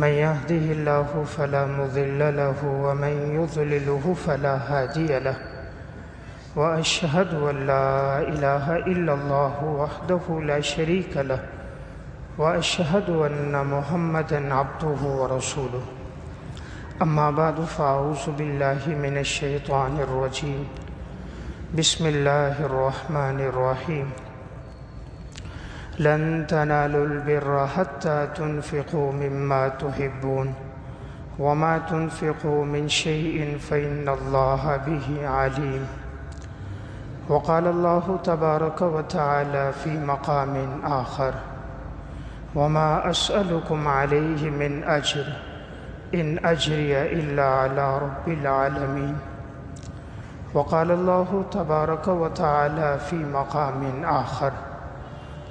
من يهده الله فلا مضل له ومن يضلله فلا هادي له وأشهد أن لا إله إلا الله وحده لا شريك له وأشهد أن محمدًا عبده ورسوله أما بعد فأعوذ بالله من الشيطان الرجيم بسم الله الرحمن الرحيم لن تنالوا البر حتى تنفقوا مما تحبون وما تنفقوا من شيء فإن الله به عليم وقال الله تبارك وتعالى في مقام آخر وما أسألكم عليه من أجر إن أجري إلا على رب العالمين وقال الله تبارك وتعالى في مقام آخر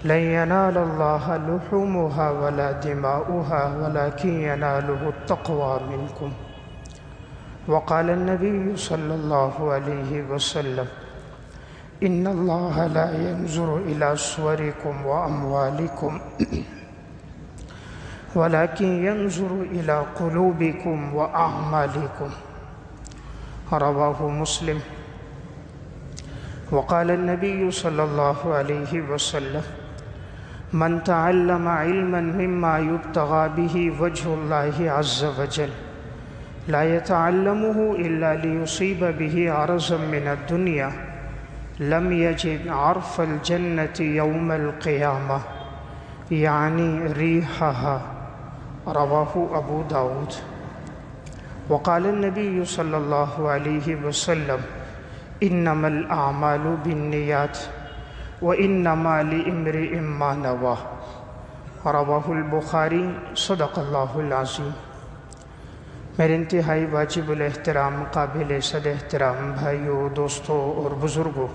لن ينال الله لحومها ولا دماؤها ولكن يناله التقوى منكم وقال النبي صلى الله عليه وسلم إن الله لا ينظر إلى صوركم وأموالكم ولكن ينظر إلى قلوبكم وأعمالكم رواه مسلم وقال النبي صلى الله عليه وسلم من تعلم علما مما يبتغى به وجه الله عز وجل لا يتعلمه إلا ليصيب به عرضا من الدنيا لم يجد عرف الجنة يوم القيامة يعني ريحها رواه أبو داود وقال النبي صلى الله عليه وسلم إنما الأعمال بالنيات وإنما لامرئ ما نوى رواه البخاری صدق اللہ العظیم۔ میرے انتہائی واجب الاحترام قابل صد احترام بھائیوں، دوستوں اور بزرگوں،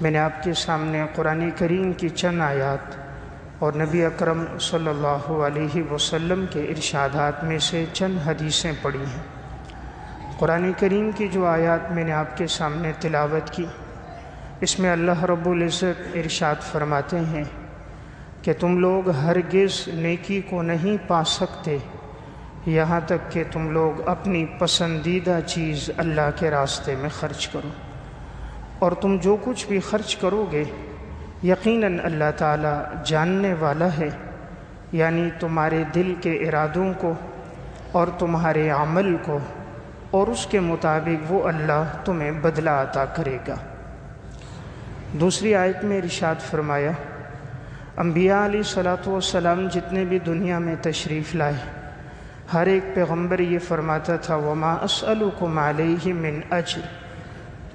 میں نے آپ کے سامنے قرآن کریم کی چند آیات اور نبی اکرم صلی اللہ علیہ وسلم کے ارشادات میں سے چند حدیثیں پڑھی ہیں۔ قرآن کریم کی جو آیات میں نے آپ کے سامنے تلاوت کی، اس میں اللہ رب العزت ارشاد فرماتے ہیں کہ تم لوگ ہرگز نیکی کو نہیں پا سکتے یہاں تک کہ تم لوگ اپنی پسندیدہ چیز اللہ کے راستے میں خرچ کرو، اور تم جو کچھ بھی خرچ کرو گے یقیناً اللہ تعالیٰ جاننے والا ہے، یعنی تمہارے دل کے ارادوں کو اور تمہارے عمل کو، اور اس کے مطابق وہ اللہ تمہیں بدلہ عطا کرے گا۔ دوسری آیت میں ارشاد فرمایا، انبیاء علیہ السلام جتنے بھی دنیا میں تشریف لائے، ہر ایک پیغمبر یہ فرماتا تھا وما اسألکم علیہ من اجر،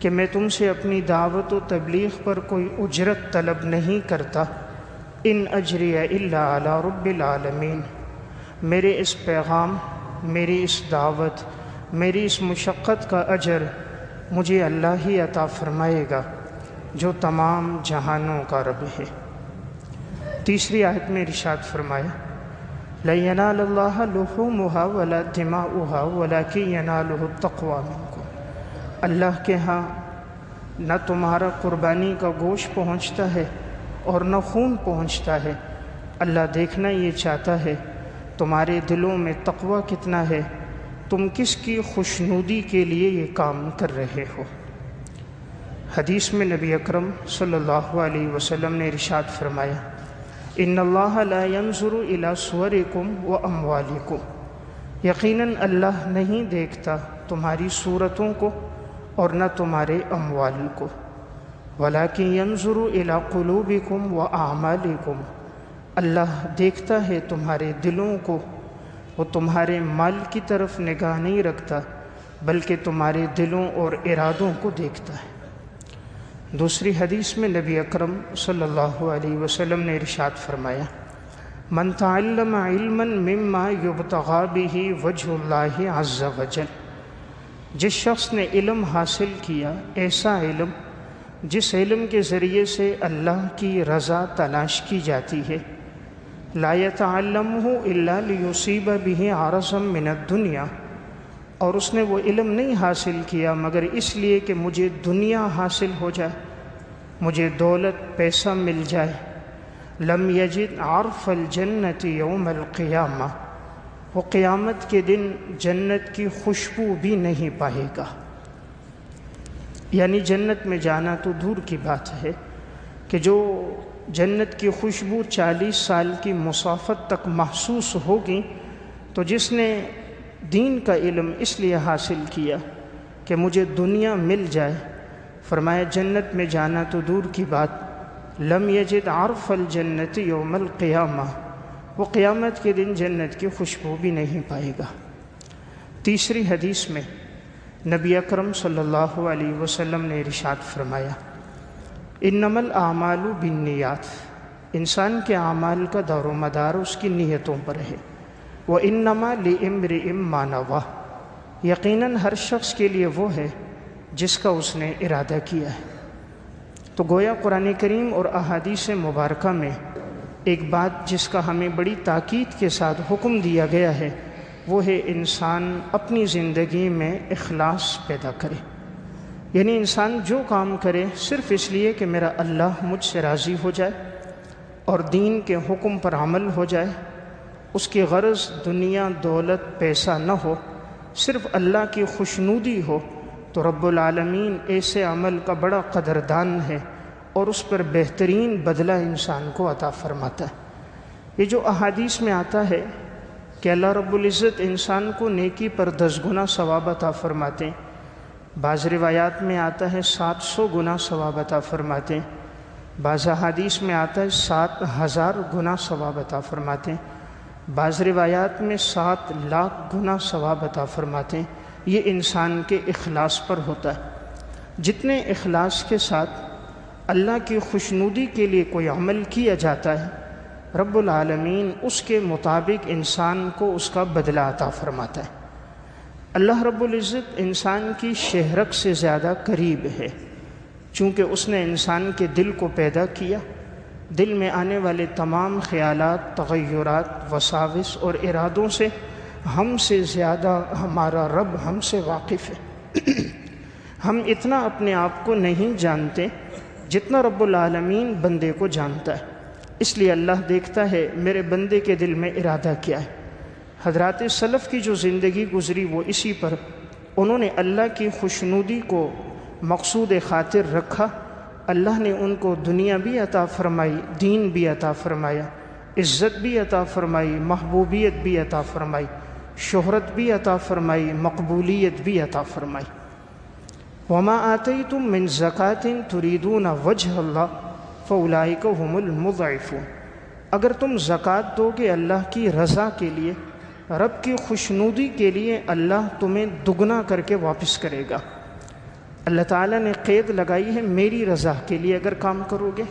کہ میں تم سے اپنی دعوت و تبلیغ پر کوئی اجرت طلب نہیں کرتا، ان اجری الا علی رب العالمین، میرے اس پیغام، میری اس دعوت، میری اس مشقت کا اجر مجھے اللہ ہی عطا فرمائے گا جو تمام جہانوں کا رب ہے۔ تیسری آیت میں ارشاد فرمایا لَن يَنَالَ اللَّهَ لُحُومُهَا وَلَا دِمَاؤُهَا وَلَكِنْ يَنَالُهُ التَّقْوَى مِنْكُمْ، اللہ کے ہاں نہ تمہارا قربانی کا گوشت پہنچتا ہے اور نہ خون پہنچتا ہے، اللہ دیکھنا یہ چاہتا ہے تمہارے دلوں میں تقوی کتنا ہے، تم کس کی خوشنودی کے لیے یہ کام کر رہے ہو۔ حدیث میں نبی اکرم صلی اللہ علیہ وسلم نے ارشاد فرمایا ان اللہ لا ينظر الى صورکم واموالکم، یقیناً اللہ نہیں دیکھتا تمہاری صورتوں کو اور نہ تمہارے اموال کو، ولیکن ينظر الى قلوبکم واعمالکم، اللہ دیکھتا ہے تمہارے دلوں کو، وہ تمہارے مال کی طرف نگاہ نہیں رکھتا بلکہ تمہارے دلوں اور ارادوں کو دیکھتا ہے۔ دوسری حدیث میں نبی اکرم صلی اللہ علیہ وسلم نے ارشاد فرمایا من تعلم علما مما یبتغى به وجہ اللہ عز وجل، جس شخص نے علم حاصل کیا، ایسا علم جس علم کے ذریعے سے اللہ کی رضا تلاش کی جاتی ہے، لا يتعلمه الا ليصيب به عرضا من الدنیا، اور اس نے وہ علم نہیں حاصل کیا مگر اس لیے کہ مجھے دنیا حاصل ہو جائے، مجھے دولت پیسہ مل جائے، لم یجد عرف الجنت یوم القیامہ، وہ قیامت کے دن جنت کی خوشبو بھی نہیں پائے گا۔ یعنی جنت میں جانا تو دور کی بات ہے کہ جو جنت کی خوشبو 40 سال کی مسافت تک محسوس ہوگی، تو جس نے دین کا علم اس لیے حاصل کیا کہ مجھے دنیا مل جائے، فرمایا جنت میں جانا تو دور کی بات، لم یجد عرف الجنت یوم القیامہ، وہ قیامت کے دن جنت کی خوشبو بھی نہیں پائے گا۔ تیسری حدیث میں نبی اکرم صلی اللہ علیہ وسلم نے ارشاد فرمایا، انما الاعمال بالنیات، انسان کے اعمال کا دور و مدار اس کی نیتوں پر ہے، وانما لامرئ ما نوى، یقیناً ہر شخص کے لیے وہ ہے جس کا اس نے ارادہ کیا ہے۔ تو گویا قرآن کریم اور احادیث مبارکہ میں ایک بات جس کا ہمیں بڑی تاکید کے ساتھ حکم دیا گیا ہے، وہ ہے انسان اپنی زندگی میں اخلاص پیدا کرے، یعنی انسان جو کام کرے صرف اس لیے کہ میرا اللہ مجھ سے راضی ہو جائے اور دین کے حکم پر عمل ہو جائے، اس کی غرض دنیا دولت پیسہ نہ ہو، صرف اللہ کی خوشنودی ہو، تو رب العالمین ایسے عمل کا بڑا قدردان ہے اور اس پر بہترین بدلہ انسان کو عطا فرماتا ہے۔ یہ جو احادیث میں آتا ہے کہ اللہ رب العزت انسان کو نیکی پر 10 گنا ثواب عطا فرماتے ہیں، بعض روایات میں آتا ہے 700 گنا ثواب عطا فرماتے ہیں، بعض احادیث میں آتا ہے 7000 گنا ثواب عطا فرماتے ہیں، بعض روایات میں 7 لاکھ گنا ثواب عطا فرماتے ہیں۔ یہ انسان کے اخلاص پر ہوتا ہے۔ جتنے اخلاص کے ساتھ اللہ کی خوشنودی کے لیے کوئی عمل کیا جاتا ہے، رب العالمین اس کے مطابق انسان کو اس کا بدلہ عطا فرماتا ہے۔ اللہ رب العزت انسان کی شہرک سے زیادہ قریب ہے، چونکہ اس نے انسان کے دل کو پیدا کیا، دل میں آنے والے تمام خیالات، تغیرات، وساوس اور ارادوں سے ہم سے زیادہ ہمارا رب ہم سے واقف ہے۔ ہم اتنا اپنے آپ کو نہیں جانتے جتنا رب العالمین بندے کو جانتا ہے، اس لیے اللہ دیکھتا ہے میرے بندے کے دل میں ارادہ کیا ہے۔ حضرات سلف کی جو زندگی گزری وہ اسی پر، انہوں نے اللہ کی خوشنودی کو مقصود خاطر رکھا، اللہ نے ان کو دنیا بھی عطا فرمائی، دین بھی عطا فرمایا، عزت بھی عطا فرمائی، محبوبیت بھی عطا فرمائی، شہرت بھی عطا فرمائی، مقبولیت بھی عطا فرمائی۔ وما آتیتم من زکاۃ تریدون وجہ اللہ فاولئک هم المضعفون، اگر تم زکوٰۃ دو گے اللہ کی رضا کے لیے، رب کی خوشنودی کے لیے، اللہ تمہیں دگنا کر کے واپس کرے گا۔ اللہ تعالیٰ نے قید لگائی ہے میری رضا کے لیے اگر کام کرو گے۔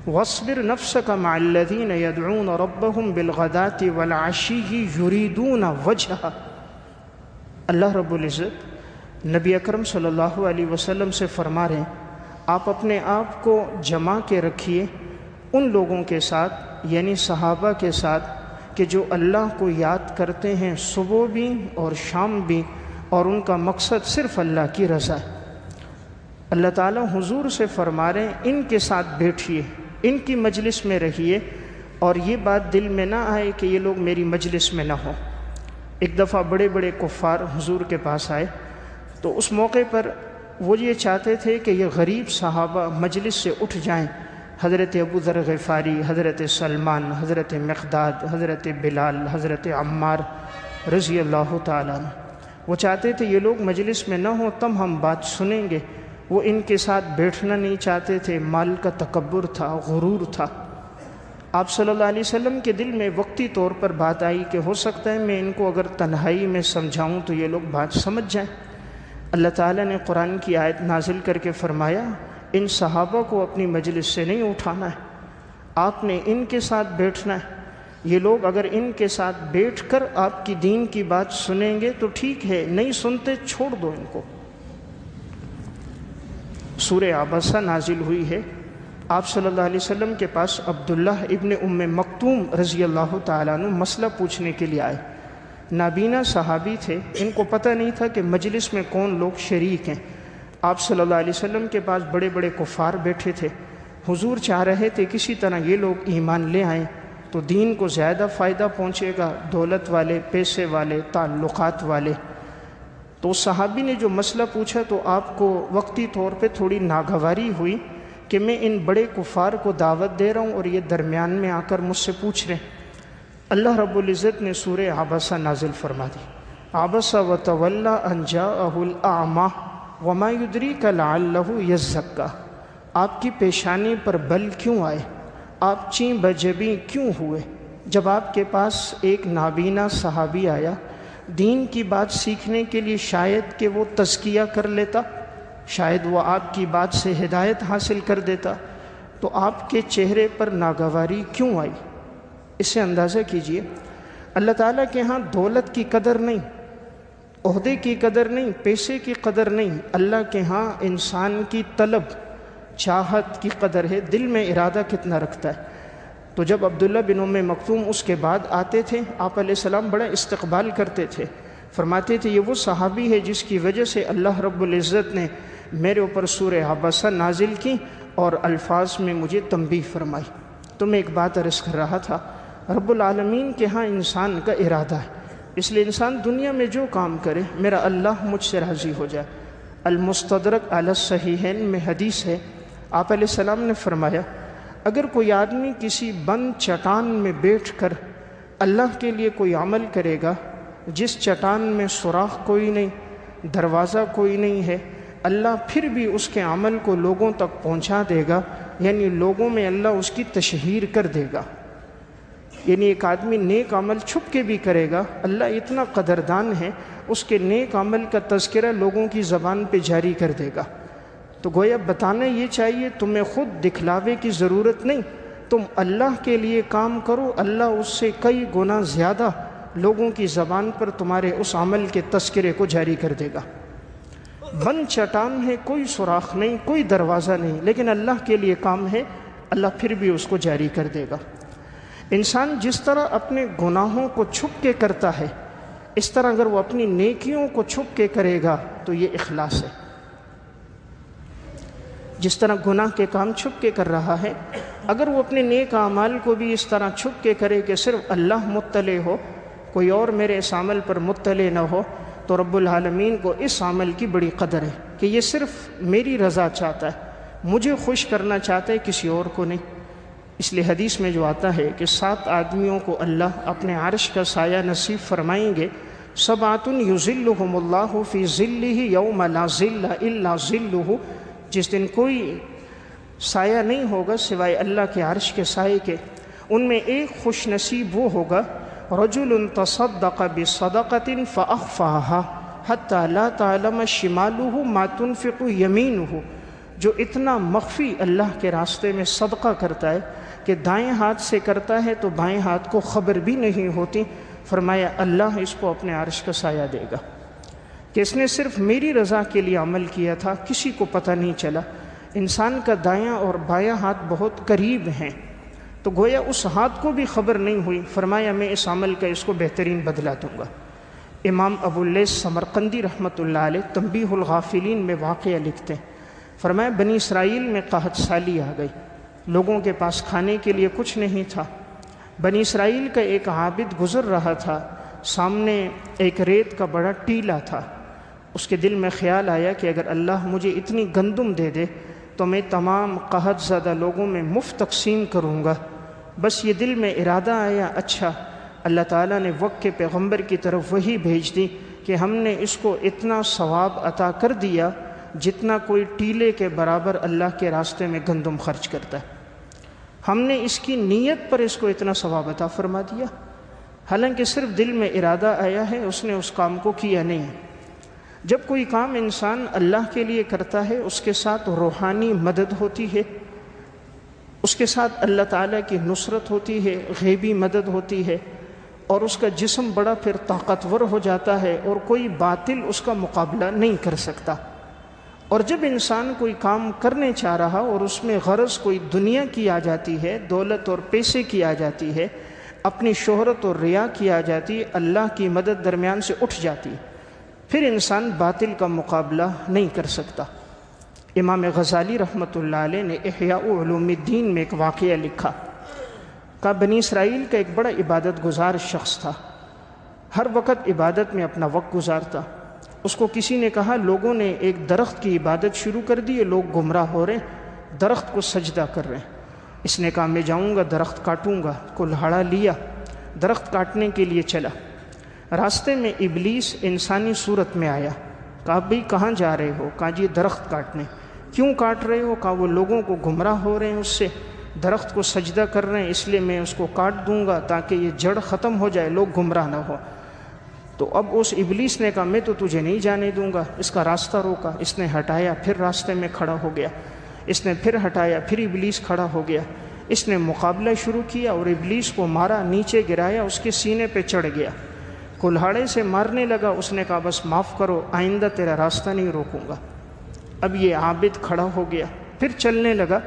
وَاصْبِرْ نَفْسَكَ مَعَ الَّذِينَ يَدْعُونَ رَبَّهُمْ بِالْغَدَاةِ وَالْعَشِيِّ يُرِيدُونَ وَجْهَهُ، اللہ رب العزت نبی اکرم صلی اللہ علیہ وسلم سے فرما رہے ہیں آپ اپنے آپ کو جما کے رکھیے ان لوگوں کے ساتھ، یعنی صحابہ کے ساتھ، کہ جو اللہ کو یاد کرتے ہیں صبح بھی اور شام بھی، اور ان کا مقصد صرف اللہ کی رضا ہے۔ اللہ تعالیٰ حضور سے فرما رہے ہیں ان کے ساتھ بیٹھیے، ان کی مجلس میں رہیے، اور یہ بات دل میں نہ آئے کہ یہ لوگ میری مجلس میں نہ ہوں۔ ایک دفعہ بڑے بڑے کفار حضور کے پاس آئے، تو اس موقع پر وہ یہ چاہتے تھے کہ یہ غریب صحابہ مجلس سے اٹھ جائیں، حضرت ابو ذر غفاری، حضرت سلمان، حضرت مقداد، حضرت بلال، حضرت عمار رضی اللہ تعالیٰ عنہ، وہ چاہتے تھے یہ لوگ مجلس میں نہ ہوں تب ہم بات سنیں گے۔ وہ ان کے ساتھ بیٹھنا نہیں چاہتے تھے، مال کا تکبر تھا، غرور تھا۔ آپ صلی اللہ علیہ وسلم کے دل میں وقتی طور پر بات آئی کہ ہو سکتا ہے میں ان کو اگر تنہائی میں سمجھاؤں تو یہ لوگ بات سمجھ جائیں۔ اللہ تعالیٰ نے قرآن کی آیت نازل کر کے فرمایا ان صحابہ کو اپنی مجلس سے نہیں اٹھانا ہے، آپ نے ان کے ساتھ بیٹھنا ہے۔ یہ لوگ اگر ان کے ساتھ بیٹھ کر آپ کی دین کی بات سنیں گے تو ٹھیک ہے، نہیں سنتے چھوڑ دو ان کو۔ سورہ عبسہ نازل ہوئی ہے، آپ صلی اللہ علیہ وسلم کے پاس عبداللہ ابن ام مکتوم رضی اللہ تعالیٰ عنہ مسئلہ پوچھنے کے لیے آئے۔ نابینا صحابی تھے، ان کو پتہ نہیں تھا کہ مجلس میں کون لوگ شریک ہیں۔ آپ صلی اللہ علیہ وسلم کے پاس بڑے بڑے کفار بیٹھے تھے، حضور چاہ رہے تھے کسی طرح یہ لوگ ایمان لے آئیں، تو دین کو زیادہ فائدہ پہنچے گا دولت والے، پیسے والے، تعلقات والے۔ تو اس صحابی نے جو مسئلہ پوچھا تو آپ کو وقتی طور پہ تھوڑی ناگواری ہوئی کہ میں ان بڑے کفار کو دعوت دے رہا ہوں اور یہ درمیان میں آ کر مجھ سے پوچھ رہے ہیں۔ اللہ رب العزت نے سورہ عبسہ نازل فرما دی، عبس وتولی ان جاءہ الاعمی وما یدریک لعلہ یزکیٰ۔ آپ کی پیشانی پر بل کیوں آئے، آپ چیں بجبیں کیوں ہوئے؟ جب آپ کے پاس ایک نابینا صحابی آیا دین کی بات سیکھنے کے لیے، شاید کہ وہ تزکیہ کر لیتا، شاید وہ آپ کی بات سے ہدایت حاصل کر دیتا، تو آپ کے چہرے پر ناگواری کیوں آئی؟ اس سے اندازہ کیجئے اللہ تعالیٰ کے ہاں دولت کی قدر نہیں، عہدے کی قدر نہیں، پیسے کی قدر نہیں، اللہ کے ہاں انسان کی طلب، چاہت کی قدر ہے، دل میں ارادہ کتنا رکھتا ہے۔ تو جب عبداللہ بن ام مکتوم اس کے بعد آتے تھے، آپ علیہ السلام بڑا استقبال کرتے تھے، فرماتے تھے یہ وہ صحابی ہے جس کی وجہ سے اللہ رب العزت نے میرے اوپر سورہ عبسہ نازل کی اور الفاظ میں مجھے تنبیہ فرمائی۔ تو میں ایک بات عرض کر رہا تھا، رب العالمین کے ہاں انسان کا ارادہ ہے، اس لیے انسان دنیا میں جو کام کرے میرا اللہ مجھ سے راضی ہو جائے۔ المستدرک علی الصحیحین میں حدیث ہے، آپ علیہ السلام نے فرمایا اگر کوئی آدمی کسی بند چٹان میں بیٹھ کر اللہ کے لیے کوئی عمل کرے گا، جس چٹان میں سوراخ کوئی نہیں، دروازہ کوئی نہیں ہے، اللہ پھر بھی اس کے عمل کو لوگوں تک پہنچا دے گا، یعنی لوگوں میں اللہ اس کی تشہیر کر دے گا۔ یعنی ایک آدمی نیک عمل چھپ کے بھی کرے گا، اللہ اتنا قدردان ہے اس کے نیک عمل کا تذکرہ لوگوں کی زبان پہ جاری کر دے گا۔ تو گویا بتانا یہ چاہیے تمہیں خود دکھلاوے کی ضرورت نہیں، تم اللہ کے لیے کام کرو، اللہ اس سے کئی گنا زیادہ لوگوں کی زبان پر تمہارے اس عمل کے تذکرے کو جاری کر دے گا۔ بند چٹان ہے، کوئی سوراخ نہیں، کوئی دروازہ نہیں، لیکن اللہ کے لیے کام ہے، اللہ پھر بھی اس کو جاری کر دے گا۔ انسان جس طرح اپنے گناہوں کو چھپ کے کرتا ہے، اس طرح اگر وہ اپنی نیکیوں کو چھپ کے کرے گا تو یہ اخلاص ہے۔ جس طرح گناہ کے کام چھپ کے کر رہا ہے، اگر وہ اپنے نیک اعمال کو بھی اس طرح چھپ کے کرے کہ صرف اللہ مطلع ہو، کوئی اور میرے اس عمل پر مطلع نہ ہو، تو رب العالمین کو اس عمل کی بڑی قدر ہے کہ یہ صرف میری رضا چاہتا ہے، مجھے خوش کرنا چاہتا ہے، کسی اور کو نہیں۔ اس لیے حدیث میں جو آتا ہے کہ 7 آدمیوں کو اللہ اپنے عرش کا سایہ نصیب فرمائیں گے، سبعۃ یظلھم اللہ فی ظلہ یوم لا ظل الا ظلہ، جس دن کوئی سایہ نہیں ہوگا سوائے اللہ کے عرش کے سائے کے۔ ان میں ایک خوش نصیب وہ ہوگا رجل تصدق بصدقۃ فاخفاها حتی لا تعلم شمالہ ما تنفق یمینہ، جو اتنا مخفی اللہ کے راستے میں صدقہ کرتا ہے کہ دائیں ہاتھ سے کرتا ہے تو بائیں ہاتھ کو خبر بھی نہیں ہوتی، فرمایا اللہ اس کو اپنے عرش کا سایہ دے گا کہ اس نے صرف میری رضا کے لیے عمل کیا تھا، کسی کو پتہ نہیں چلا۔ انسان کا دایاں اور بایاں ہاتھ بہت قریب ہیں، تو گویا اس ہاتھ کو بھی خبر نہیں ہوئی، فرمایا میں اس عمل کا اس کو بہترین بدلہ دوں گا۔ امام ابو اللیث سمرقندی رحمۃ اللہ علیہ تنبیہ الغافلین میں واقعہ لکھتے ہیں، فرمایا بنی اسرائیل میں قحط سالی آ گئی، لوگوں کے پاس کھانے کے لیے کچھ نہیں تھا۔ بنی اسرائیل کا ایک عابد گزر رہا تھا، سامنے ایک ریت کا بڑا ٹیلا تھا، اس کے دل میں خیال آیا کہ اگر اللہ مجھے اتنی گندم دے دے تو میں تمام قحط زدہ لوگوں میں مفت تقسیم کروں گا۔ بس یہ دل میں ارادہ آیا، اچھا اللہ تعالیٰ نے وقت کے پیغمبر کی طرف وحی بھیج دی کہ ہم نے اس کو اتنا ثواب عطا کر دیا جتنا کوئی ٹیلے کے برابر اللہ کے راستے میں گندم خرچ کرتا ہے۔ ہم نے اس کی نیت پر اس کو اتنا ثواب عطا فرما دیا، حالانکہ صرف دل میں ارادہ آیا ہے، اس نے اس کام کو کیا نہیں۔ جب کوئی کام انسان اللہ کے لیے کرتا ہے، اس کے ساتھ روحانی مدد ہوتی ہے، اس کے ساتھ اللہ تعالیٰ کی نصرت ہوتی ہے، غیبی مدد ہوتی ہے، اور اس کا جسم بڑا پھر طاقتور ہو جاتا ہے اور کوئی باطل اس کا مقابلہ نہیں کر سکتا۔ اور جب انسان کوئی کام کرنے چاہ رہا اور اس میں غرض کوئی دنیا کی آ جاتی ہے، دولت اور پیسے کی آ جاتی ہے، اپنی شہرت اور ریا کی آ جاتی ہے، اللہ کی مدد درمیان سے اٹھ جاتی ہے، پھر انسان باطل کا مقابلہ نہیں کر سکتا۔ امام غزالی رحمۃ اللہ علیہ نے احیاء علوم الدین میں ایک واقعہ لکھا، کہا بنی اسرائیل کا ایک بڑا عبادت گزار شخص تھا، ہر وقت عبادت میں اپنا وقت گزارتا۔ اس کو کسی نے کہا لوگوں نے ایک درخت کی عبادت شروع کر دی ہے، لوگ گمراہ ہو رہے ہیں، درخت کو سجدہ کر رہے ہیں۔ اس نے کہا میں جاؤں گا درخت کاٹوں گا، کلہاڑا لیا، درخت کاٹنے کے لیے چلا۔ راستے میں ابلیس انسانی صورت میں آیا، کہا بھئی کہاں جا رہے ہو؟ کہا جی درخت کاٹنے۔ کیوں کاٹ رہے ہو؟ کہا وہ لوگوں کو گمراہ ہو رہے ہیں، اس سے درخت کو سجدہ کر رہے ہیں، اس لیے میں اس کو کاٹ دوں گا تاکہ یہ جڑ ختم ہو جائے، لوگ گمراہ نہ ہو۔ تو اب اس ابلیس نے کہا میں تو تجھے نہیں جانے دوں گا، اس کا راستہ روکا، اس نے ہٹایا، پھر راستے میں کھڑا ہو گیا، اس نے پھر ہٹایا، پھر ابلیس کھڑا ہو گیا، اس نے مقابلہ شروع کیا اور ابلیس کو مارا، نیچے گرایا، اس کے سینے پہ چڑھ گیا، کلہاڑے سے مارنے لگا۔ اس نے کہا بس معاف کرو، آئندہ تیرا راستہ نہیں روکوں گا۔ اب یہ عابد کھڑا ہو گیا، پھر چلنے لگا۔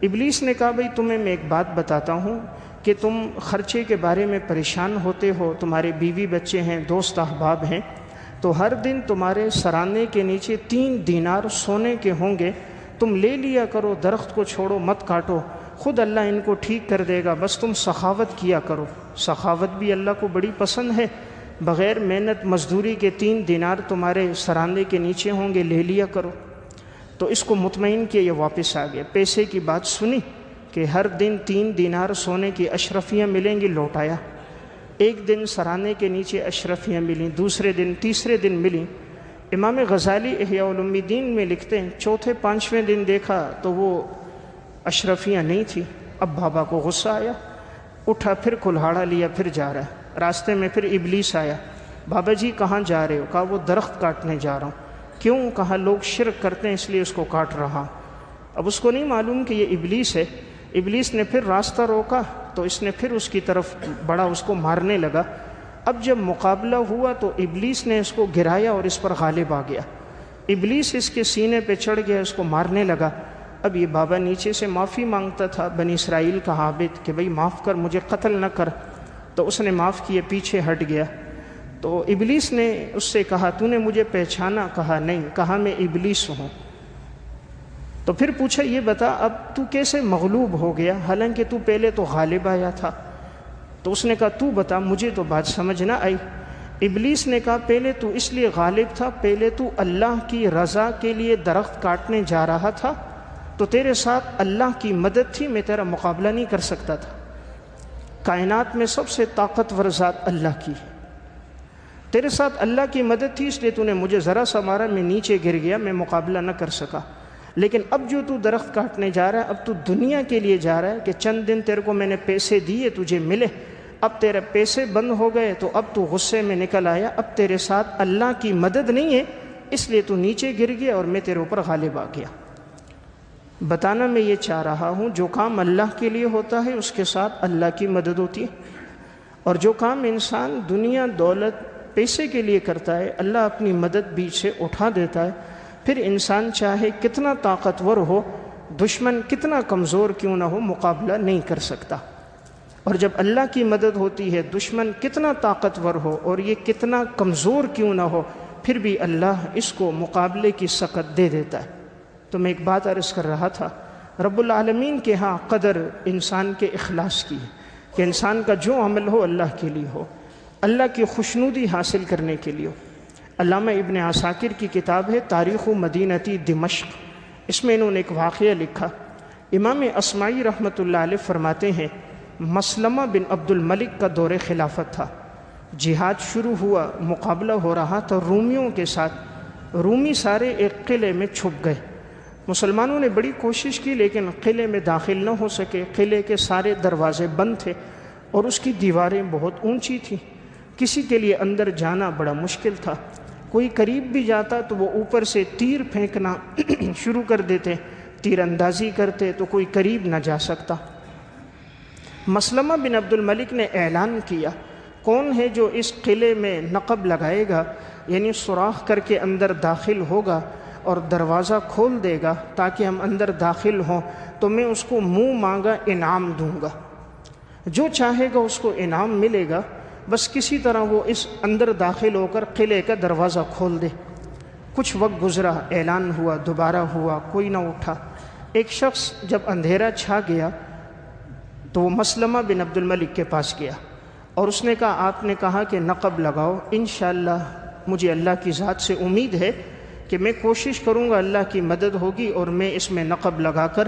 ابلیس نے کہا بھئی تمہیں میں ایک بات بتاتا ہوں کہ تم خرچے کے بارے میں پریشان ہوتے ہو، تمہارے بیوی بچے ہیں، دوست احباب ہیں، تو ہر دن تمہارے سرانے کے نیچے 3 دینار سونے کے ہوں گے، تم لے لیا کرو، درخت کو چھوڑو، مت کاٹو، خود اللہ ان کو ٹھیک کر دے گا، بس تم سخاوت کیا کرو۔ سخاوت بھی اللہ کو بڑی پسند ہے، بغیر محنت مزدوری کے 3 دینار تمہارے سرانے کے نیچے ہوں گے، لے لیا کرو۔ تو اس کو مطمئن کیا، یہ واپس آ گیا، پیسے کی بات سنی کہ ہر دن 3 دینار سونے کی اشرفیاں ملیں گی، لوٹایا۔ ایک دن سرانے کے نیچے اشرفیاں ملیں، دوسرے دن، تیسرے دن ملیں۔ امام غزالی احیاء الدین میں لکھتے ہیں چوتھے 5ویں دن دیکھا تو وہ اشرفیاں نہیں تھی۔ اب بابا کو غصہ آیا، اٹھا، پھر کلہاڑا لیا، پھر جا رہا ہے۔ راستے میں پھر ابلیس آیا، بابا جی کہاں جا رہے ہو؟ کہا وہ درخت کاٹنے جا رہا ہوں۔ کیوں؟ کہا لوگ شرک کرتے ہیں اس لیے اس کو کاٹ رہا۔ اب اس کو نہیں معلوم کہ یہ ابلیس ہے۔ ابلیس نے پھر راستہ روکا تو اس نے پھر اس کی طرف بڑھا، اس کو مارنے لگا۔ اب جب مقابلہ ہوا تو ابلیس نے اس کو گرایا اور اس پر غالب آ گیا۔ ابلیس اس کے سینے پہ چڑھ گیا، اس کو مارنے لگا۔ اب یہ بابا نیچے سے معافی مانگتا تھا، بنی اسرائیل کا عابد، کہ بھئی معاف کر، مجھے قتل نہ کر۔ تو اس نے معاف کیے، پیچھے ہٹ گیا۔ تو ابلیس نے اس سے کہا تو نے مجھے پہچانا؟ کہا نہیں۔ کہا میں ابلیس ہوں۔ تو پھر پوچھا یہ بتا اب تو کیسے مغلوب ہو گیا، حالانکہ تو پہلے تو غالب آیا تھا؟ تو اس نے کہا تو بتا، مجھے تو بات سمجھ نہ آئی۔ ابلیس نے کہا پہلے تو اس لیے غالب تھا، پہلے تو اللہ کی رضا کے لیے درخت کاٹنے جا رہا تھا، تو تیرے ساتھ اللہ کی مدد تھی، میں تیرا مقابلہ نہیں کر سکتا تھا۔ کائنات میں سب سے طاقتور ذات اللہ کی، تیرے ساتھ اللہ کی مدد تھی، اس لیے تو نے مجھے ذرا سا مارا، میں نیچے گر گیا، میں مقابلہ نہ کر سکا۔ لیکن اب جو تو درخت کاٹنے جا رہا ہے، اب تو دنیا کے لیے جا رہا ہے کہ چند دن تیرے کو میں نے پیسے دیے تجھے ملے، اب تیرے پیسے بند ہو گئے تو اب تو غصے میں نکل آیا، اب تیرے ساتھ اللہ کی مدد نہیں ہے، اس لیے تو نیچے گر گیا اور میں تیرے اوپر غالب آ گیا۔ بتانا میں یہ چاہ رہا ہوں جو کام اللہ کے لیے ہوتا ہے اس کے ساتھ اللہ کی مدد ہوتی ہے، اور جو کام انسان دنیا دولت پیسے کے لیے کرتا ہے اللہ اپنی مدد بیچ سے اٹھا دیتا ہے۔ پھر انسان چاہے کتنا طاقتور ہو، دشمن کتنا کمزور کیوں نہ ہو، مقابلہ نہیں کر سکتا۔ اور جب اللہ کی مدد ہوتی ہے، دشمن کتنا طاقتور ہو اور یہ کتنا کمزور کیوں نہ ہو، پھر بھی اللہ اس کو مقابلے کی سکت دے دیتا ہے۔ تو میں ایک بات عرض کر رہا تھا، رب العالمین کے ہاں قدر انسان کے اخلاص کی ہے کہ انسان کا جو عمل ہو اللہ کے لیے ہو، اللہ کی خوشنودی حاصل کرنے کے لیے ہو۔ علامہ ابن عساکر کی کتاب ہے تاریخ مدینتی دمشق، اس میں انہوں نے ایک واقعہ لکھا۔ امام اصمعی رحمۃ اللہ علیہ فرماتے ہیں مسلمہ بن عبد الملک کا دور خلافت تھا، جہاد شروع ہوا، مقابلہ ہو رہا تھا رومیوں کے ساتھ۔ رومی سارے ایک قلعے میں چھپ گئے، مسلمانوں نے بڑی کوشش کی لیکن قلعے میں داخل نہ ہو سکے، قلعے کے سارے دروازے بند تھے اور اس کی دیواریں بہت اونچی تھیں، کسی کے لیے اندر جانا بڑا مشکل تھا۔ کوئی قریب بھی جاتا تو وہ اوپر سے تیر پھینکنا شروع کر دیتے، تیر اندازی کرتے تو کوئی قریب نہ جا سکتا۔ مسلمہ بن عبد الملک نے اعلان کیا کون ہے جو اس قلعے میں نقب لگائے گا، یعنی سوراخ کر کے اندر داخل ہوگا اور دروازہ کھول دے گا تاکہ ہم اندر داخل ہوں، تو میں اس کو منہ مانگا انعام دوں گا، جو چاہے گا اس کو انعام ملے گا، بس کسی طرح وہ اس اندر داخل ہو کر قلعے کا دروازہ کھول دے۔ کچھ وقت گزرا، اعلان ہوا، دوبارہ ہوا، کوئی نہ اٹھا۔ ایک شخص جب اندھیرا چھا گیا تو وہ مسلمہ بن عبد الملک کے پاس گیا اور اس نے کہا آپ نے کہا کہ نقب لگاؤ، انشاءاللہ مجھے اللہ کی ذات سے امید ہے کہ میں کوشش کروں گا، اللہ کی مدد ہوگی اور میں اس میں نقب لگا کر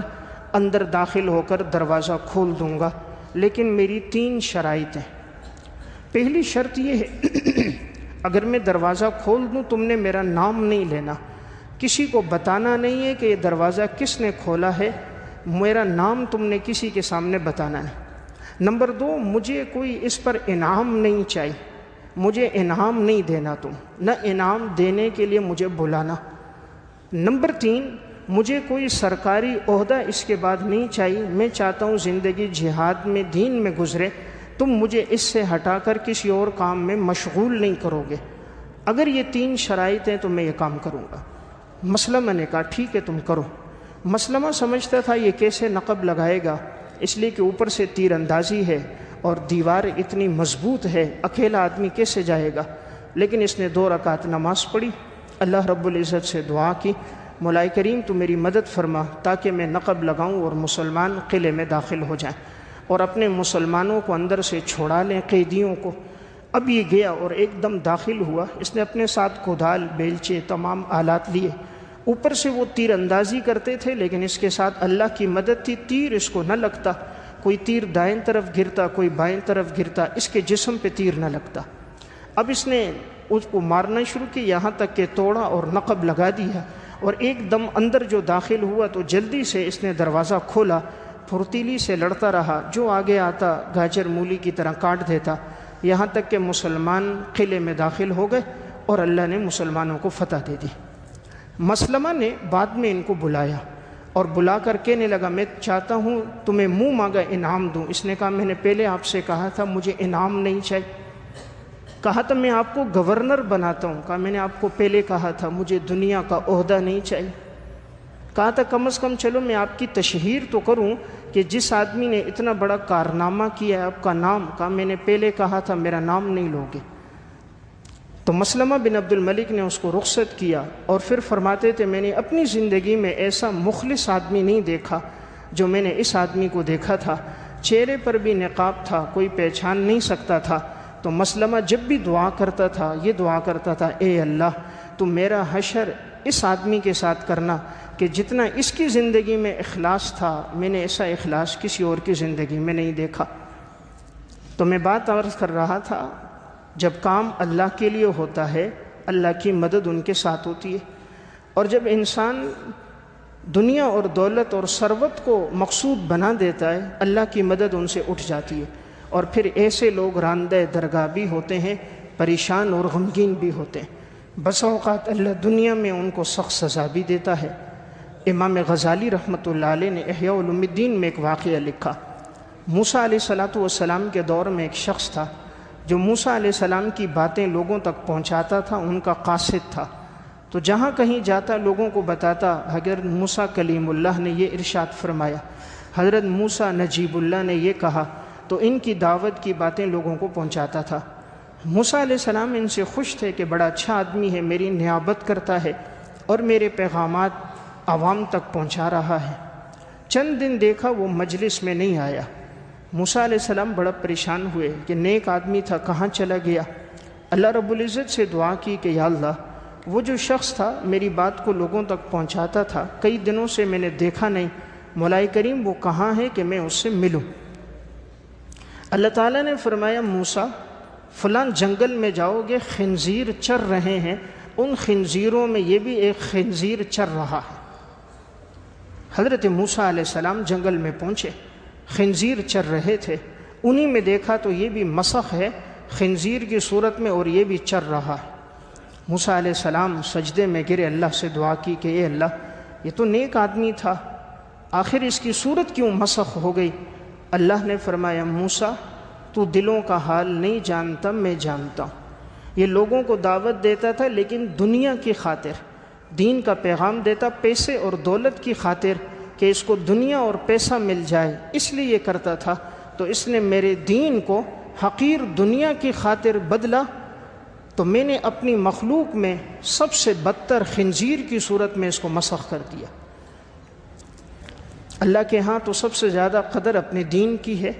اندر داخل ہو کر دروازہ کھول دوں گا، لیکن میری 3 شرائط ہیں۔ پہلی شرط یہ ہے اگر میں دروازہ کھول دوں تم نے میرا نام نہیں لینا، کسی کو بتانا نہیں ہے کہ یہ دروازہ کس نے کھولا ہے، میرا نام تم نے کسی کے سامنے بتانا ہے۔ نمبر 2، مجھے کوئی اس پر انعام نہیں چاہیے، مجھے انعام نہیں دینا، تم نہ انعام دینے کے لیے مجھے بلانا۔ نمبر 3، مجھے کوئی سرکاری عہدہ اس کے بعد نہیں چاہیے، میں چاہتا ہوں زندگی جہاد میں دین میں گزرے، تم مجھے اس سے ہٹا کر کسی اور کام میں مشغول نہیں کرو گے۔ اگر یہ 3 شرائط ہیں تو میں یہ کام کروں گا۔ مسلمہ نے کہا ٹھیک ہے تم کرو۔ مسلمہ سمجھتا تھا یہ کیسے نقب لگائے گا، اس لیے کہ اوپر سے تیر اندازی ہے اور دیوار اتنی مضبوط ہے، اکیلا آدمی کیسے جائے گا، لیکن اس نے 2 رکعت نماز پڑھی، اللہ رب العزت سے دعا کی، مولا کریم تو میری مدد فرما تاکہ میں نقب لگاؤں اور مسلمان قلعے میں داخل ہو جائیں اور اپنے مسلمانوں کو اندر سے چھوڑا لیں، قیدیوں کو۔ اب یہ گیا اور ایک دم داخل ہوا، اس نے اپنے ساتھ کدال، بیلچے، تمام آلات لیے، اوپر سے وہ تیر اندازی کرتے تھے لیکن اس کے ساتھ اللہ کی مدد تھی، تیر اس کو نہ لگتا، کوئی تیر دائیں طرف گرتا کوئی بائیں طرف گرتا، اس کے جسم پہ تیر نہ لگتا۔ اب اس نے اس کو مارنا شروع کیا یہاں تک کہ توڑا اور نقب لگا دیا، اور ایک دم اندر جو داخل ہوا تو جلدی سے اس نے دروازہ کھولا، پھرتیلی سے لڑتا رہا، جو آگے آتا گاجر مولی کی طرح کاٹ دیتا، یہاں تک کہ مسلمان قلعے میں داخل ہو گئے اور اللہ نے مسلمانوں کو فتح دے دی۔ مسلمہ نے بعد میں ان کو بلایا اور بلا کر کہنے لگا میں چاہتا ہوں تمہیں منہ مانگا انعام دوں۔ اس نے کہا میں نے پہلے آپ سے کہا تھا مجھے انعام نہیں چاہیے، کہا تھا میں آپ کو گورنر بناتا ہوں، کہا میں نے آپ کو پہلے کہا تھا مجھے دنیا کا عہدہ نہیں چاہیے، کہا تھا کم از کم چلو میں آپ کی تشہیر تو کروں کہ جس آدمی نے اتنا بڑا کارنامہ کیا ہے آپ کا نام، کہا میں نے پہلے کہا تھا میرا نام نہیں لوگے۔ تو مسلمہ بن عبد الملک نے اس کو رخصت کیا اور پھر فرماتے تھے میں نے اپنی زندگی میں ایسا مخلص آدمی نہیں دیکھا جو میں نے اس آدمی کو دیکھا تھا، چہرے پر بھی نقاب تھا، کوئی پہچان نہیں سکتا تھا۔ تو مسلمہ جب بھی دعا کرتا تھا یہ دعا کرتا تھا اے اللہ تو میرا حشر اس آدمی کے ساتھ کرنا کہ جتنا اس کی زندگی میں اخلاص تھا میں نے ایسا اخلاص کسی اور کی زندگی میں نہیں دیکھا۔ تو میں بات عرض کر رہا تھا جب کام اللہ کے لیے ہوتا ہے اللہ کی مدد ان کے ساتھ ہوتی ہے، اور جب انسان دنیا اور دولت اور ثروت کو مقصود بنا دیتا ہے اللہ کی مدد ان سے اٹھ جاتی ہے، اور پھر ایسے لوگ راندہ درگاہ بھی ہوتے ہیں، پریشان اور غمگین بھی ہوتے ہیں، بس اوقات اللہ دنیا میں ان کو سخت سزا بھی دیتا ہے۔ امام غزالی رحمۃ اللہ علیہ نے احیاء علوم الدین میں ایک واقعہ لکھا، موسیٰ علیہ السلام کے دور میں ایک شخص تھا جو موسیٰ علیہ السلام کی باتیں لوگوں تک پہنچاتا تھا، ان کا قاصد تھا، تو جہاں کہیں جاتا لوگوں کو بتاتا حضرت موسیٰ کلیم اللہ نے یہ ارشاد فرمایا، حضرت موسیٰ نجیب اللہ نے یہ کہا، تو ان کی دعوت کی باتیں لوگوں کو پہنچاتا تھا۔ موسیٰ علیہ السلام ان سے خوش تھے کہ بڑا اچھا آدمی ہے، میری نیابت کرتا ہے اور میرے پیغامات عوام تک پہنچا رہا ہے۔ چند دن دیکھا وہ مجلس میں نہیں آیا، موسیٰ علیہ السلام بڑا پریشان ہوئے کہ نیک آدمی تھا کہاں چلا گیا۔ اللہ رب العزت سے دعا کی کہ یا اللہ وہ جو شخص تھا میری بات کو لوگوں تک پہنچاتا تھا کئی دنوں سے میں نے دیکھا نہیں، مولا کریم وہ کہاں ہے کہ میں اس سے ملوں۔ اللہ تعالیٰ نے فرمایا موسیٰ فلاں جنگل میں جاؤ گے، خنزیر چر رہے ہیں، ان خنزیروں میں یہ بھی ایک خنزیر چر رہا ہے۔ حضرت موسیٰ علیہ السلام جنگل میں پہنچے، خنزیر چر رہے تھے، انہی میں دیکھا تو یہ بھی مسخ ہے خنزیر کی صورت میں اور یہ بھی چر رہا ہے۔ موسیٰ علیہ السلام سجدے میں گرے، اللہ سے دعا کی کہ اے اللہ یہ تو نیک آدمی تھا، آخر اس کی صورت کیوں مسخ ہو گئی؟ اللہ نے فرمایا موسیٰ تو دلوں کا حال نہیں جانتا، میں جانتا ہوں۔ یہ لوگوں کو دعوت دیتا تھا لیکن دنیا کی خاطر، دین کا پیغام دیتا پیسے اور دولت کی خاطر کہ اس کو دنیا اور پیسہ مل جائے، اس لیے یہ کرتا تھا، تو اس نے میرے دین کو حقیر دنیا کی خاطر بدلا، تو میں نے اپنی مخلوق میں سب سے بدتر خنزیر کی صورت میں اس کو مسخ کر دیا۔ اللہ کے ہاں تو سب سے زیادہ قدر اپنے دین کی ہے،